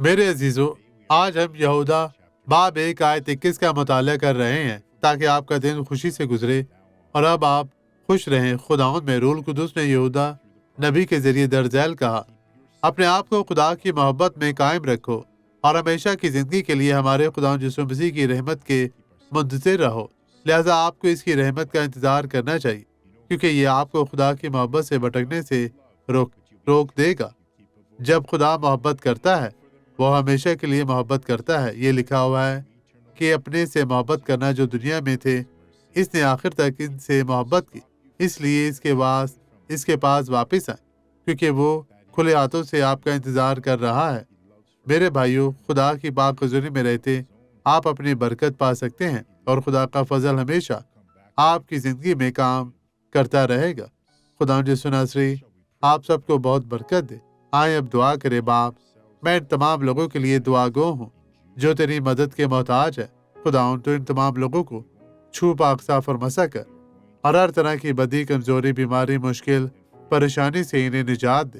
میرے عزیزو، آج ہم یہودا باب 1 آیت 21 کا مطالعہ کر رہے ہیں تاکہ آپ کا دن خوشی سے گزرے اور اب آپ خوش رہیں۔ خداوند میں روح القدس نے یہودا نبی کے ذریعے درج ذیل کہا، اپنے آپ کو خدا کی محبت میں قائم رکھو اور ہمیشہ کی زندگی کے لیے ہمارے خداوند یسوع مسیح کی رحمت کے منتظر رہو۔ لہٰذا آپ کو اس کی رحمت کا انتظار کرنا چاہیے، کیونکہ یہ آپ کو خدا کی محبت سے بھٹکنے سے روک دے گا۔ جب خدا محبت کرتا ہے، وہ ہمیشہ کے لیے محبت کرتا ہے۔ یہ لکھا ہوا ہے کہ اپنے سے محبت کرنا جو دنیا میں تھے، اس نے آخر تک ان سے محبت کی، اس لیے اس کے پاس واپس آئے، کیونکہ وہ کھلے ہاتھوں سے آپ کا انتظار کر رہا ہے۔ میرے بھائیو، خدا کی پاک حضوری میں رہتے آپ اپنی برکت پا سکتے ہیں اور خدا کا فضل ہمیشہ آپ کی زندگی میں کام کرتا رہے گا۔ خداوند یسوع ناصری آپ سب کو بہت برکت دے۔ آئیں اب دعا کرے۔ باپ، میں ان تمام لوگوں کے لیے دعا گو ہوں جو تیری مدد کے محتاج ہے۔ خداوند تو ان تمام لوگوں کو چھو پاک صاف اور مسح کر اور ہر طرح کی بدی، کمزوری، بیماری، مشکل، پریشانی سے انہیں نجات دے۔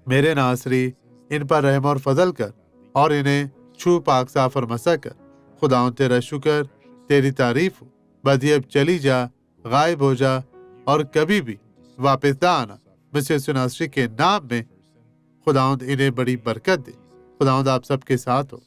میرے ناصری ان پر رحم اور فضل کر اور انہیں چھو پاک صاف اور مسح کر۔ خداوند تیرا شکر، تیری تعریف ہو۔ بدی اب چلی جا، غائب ہو جا اور کبھی بھی واپس نہ آنا۔ مسیح یسوع ناصری کے نام میں خداوند انہیں بڑی برکت دے۔ خداوند آپ سب کے ساتھ ہو۔